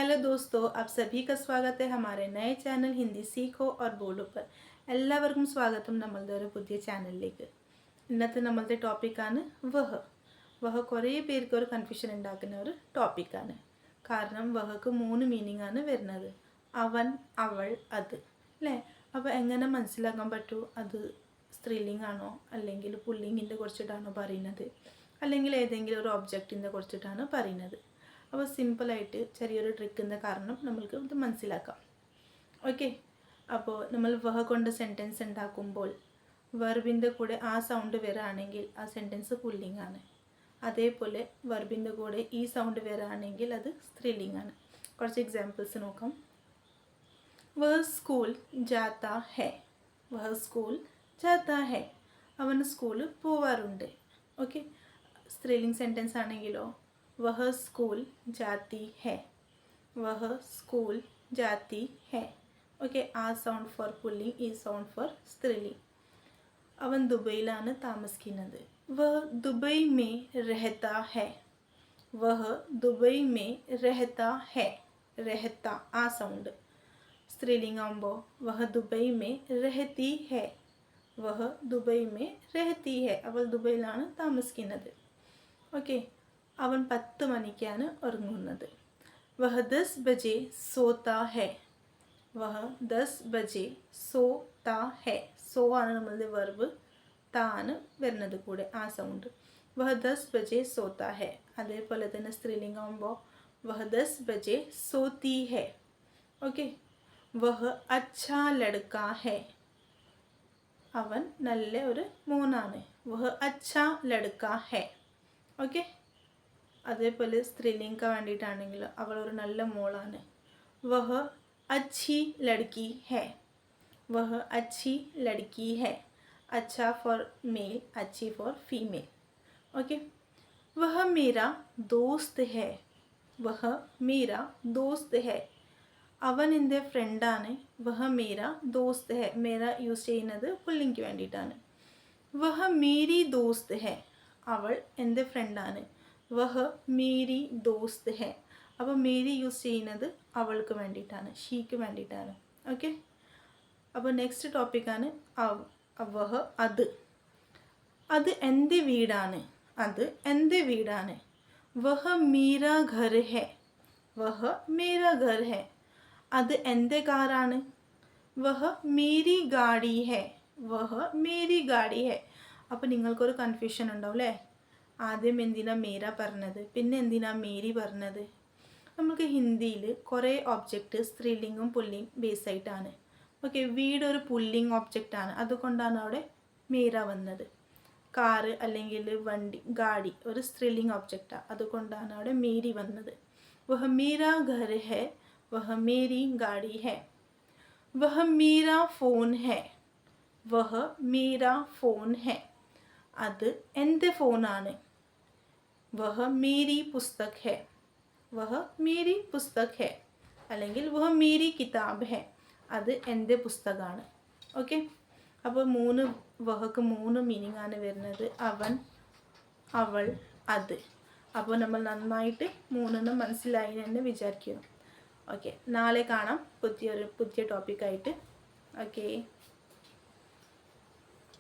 Hello दोस्तों, आप सभी का स्वागत है हमारे नए चैनल हिंदी सीखो और बोलो पर. എല്ലാവർക്കും സ്വാഗതം നമ്മളുടെ ഒരു പുതിയ ചാനലിലേക്ക്. ഇന്നത്തെ നമ്മളുടെ ടോപ്പിക്കാണ് വഹ കുറേ പേർക്ക് ഒരു കൺഫ്യൂഷൻ ഉണ്ടാക്കുന്ന ഒരു ടോപ്പിക്കാണ്. കാരണം വഹക്ക് 3 മീനിങ് ആണ് വരുന്നത്. അവൻ, അവൾ, അത് അല്ലേ. അപ്പോൾ എങ്ങനെ മനസ്സിലാക്കാൻ പറ്റൂ അത് സ്ത്രീലിംഗാണോ അല്ലെങ്കിൽ പുല്ലിംഗിൻ്റെ കുറിച്ചിട്ടാണോ പറയുന്നത്, അല്ലെങ്കിൽ ഏതെങ്കിലും ഒരു ഒബ്ജക്റ്റിൻ്റെ കുറിച്ചിട്ടാണ് പറയുന്നത്. അപ്പോൾ സിമ്പിളായിട്ട് ചെറിയൊരു ട്രിക്കിൻ്റെ കാരണം നമ്മൾക്ക് ഇത് മനസ്സിലാക്കാം. ഓക്കെ, അപ്പോൾ നമ്മൾ വഹ കൊണ്ട് സെൻറ്റൻസ് ഉണ്ടാക്കുമ്പോൾ വെർബിൻ്റെ കൂടെ ആ സൗണ്ട് വരികയാണെങ്കിൽ ആ സെൻറ്റൻസ് പുല്ലിംഗാണ്. അതേപോലെ വെർബിൻ്റെ കൂടെ ഈ സൗണ്ട് വരികയാണെങ്കിൽ അത് സ്ത്രീലിംഗാണ്. കുറച്ച് എക്സാമ്പിൾസ് നോക്കാം. വഹ സ്കൂൾ ജാത്താ ഹെ. വഹ സ്കൂൾ ജാത്താ ഹെ. അവൻ സ്കൂളിൽ പോവാറുണ്ട്. ഓക്കെ, സ്ത്രീലിംഗ് സെൻറ്റൻസ് ആണെങ്കിലോ वह स्कूल जाती है. वह स्कूल जाती है. ഓക്കെ, ആ സൗണ്ട് ഫോർ പുല്ലിംഗ്, ഈ സൗണ്ട് ഫോർ സ്ത്രീലിംഗ്. അവൻ ദുബൈയിലാണ് താമസിക്കുന്നത്. വഹ ദുബൈ മേ രഹത്താ ഹെ. വഹ ദുബൈ മേ രഹത്താ ഹെ. രഹത്ത ആ സൗണ്ട്. സ്ത്രീലിംഗ് ആകുമ്പോൾ വഹ ദുബൈ മേ രഹത്തി ഹെ. വഹ ദുബൈ മേ രഹത്തി ഹെ. അവൾ ദുബൈയിലാണ് താമസിക്കുന്നത്. ഓക്കെ, അവൻ 10 മണിക്കാണ് ഉറങ്ങുന്നത്. വഹ 10 ബജെ സോത്താ ഹെ. വഹ 10 ബജെ സോത്താ ഹെ. സോ ആണ് നമ്മളുടെ വെർബ്, താ ആണ് വരുന്നത് കൂടെ ആ സൗണ്ട്. വഹ 10 ബജെ സോത്താ ഹെ. അതേപോലെ തന്നെ സ്ത്രീലിംഗം ആകുമ്പോൾ വഹ 10 ബജെ സോത്തി ഹെ. ഓക്കെ, വഹ അച്ഛാ ലഡ്കാ ഹെ. അവൻ നല്ല ഒരു മോനാണ്. വഹ അച്ഛാ ലഡ്കാ ഹെ. ഓക്കെ, അതേപോലെ സ്ത്രീലിംഗം വേണ്ടിയിട്ടാണെങ്കിൽ അവൾ ഒരു നല്ല മോളാണ്. വഹ അച്ഛി ലഡ്കി ഹെ. വഹ അച്ഛി ലഡ്കി ഹെ. അച്ഛ ഫോർ മെയിൽ, അച്ഛി ഫോർ ഫീമെയിൽ. ഓക്കെ, വഹ മേര ദോസ്ത് ഹെ. വഹ മേര ദോസ്ത് ഹെ. അവൻ എൻ്റെ ഫ്രണ്ടാണ്. വഹ മേര ദോസ്ത് ഹെ. മേര യൂസ് ചെയ്യുന്നത് പുല്ലിംഗിക്ക് വേണ്ടിയിട്ടാണ്. വഹ മേരി ദോസ്ത് ഹെ. അവൾ എൻ്റെ ഫ്രണ്ടാണ്. വഹ മേരി ദോസ്ത് ഹെ. അപ്പോൾ മേരി യൂസ് ചെയ്യുന്നത് അവൾക്ക് വേണ്ടിയിട്ടാണ്, ഷീക്ക് വേണ്ടിയിട്ടാണ്. ഓക്കെ, അപ്പോൾ നെക്സ്റ്റ് ടോപ്പിക്കാണ് വഹ അത്. അത് എൻ്റെ വീടാണ്. അത് എൻ്റെ വീടാണ്. വഹ മേരാ ഘർ ഹെ. വഹ മേരാ ഘർ ഹെ. അത് എൻ്റെ കാറാണ്. വഹ മേരി ഗാഡി ഹെ. വഹ മേരി ഗാഡി ഹെ. അപ്പോൾ നിങ്ങൾക്കൊരു കൺഫ്യൂഷൻ ഉണ്ടാവും അല്ലേ. ആദ്യം എന്തിനാ മേര പറഞ്ഞത്, പിന്നെ എന്തിനാ മേരി പറഞ്ഞത്. നമുക്ക് ഹിന്ദിയിൽ കുറേ ഒബ്ജക്റ്റ് സ്ത്രീലിംഗും പുല്ലിംഗ് ബേസ് ആയിട്ടാണ്. ഓക്കെ, വീട് ഒരു പുല്ലിംഗ് ഒബ്ജക്റ്റാണ്, അതുകൊണ്ടാണ് അവിടെ മേര വന്നത്. കാറ് അല്ലെങ്കിൽ വണ്ടി, ഗാഡി ഒരു സ്ത്രീലിംഗ് ഒബ്ജക്റ്റാണ്, അതുകൊണ്ടാണ് അവിടെ മേരി വന്നത്. വഹ മേരാ ഘർ ഹെ. വഹ മേരി ഗാഡി ഹെ. വഹ മേരാ ഫോൺ ഹെ. വഹ മേരാ ഫോൺ ഹെ. അത് എൻ്റെ ഫോണാണ്. വഹ മേരി പുസ്തക് ഹെ. വഹ മേരി പുസ്തക് ഹെ. അല്ലെങ്കിൽ വഹ മേരി കിതാബ് ഹെ. അത് എൻ്റെ പുസ്തകമാണ്. ഓക്കെ, അപ്പോൾ വഹക്ക് 3 മീനിങ് ആണ് വരുന്നത്. അവൻ, അവൾ, അത്. അപ്പോൾ നമ്മൾ നന്നായിട്ട് 3 മനസ്സിലായി എന്ന് വിചാരിക്കുന്നു. ഓക്കെ, നാളെ കാണാം പുതിയ ടോപ്പിക്കായിട്ട്. ഓക്കെ.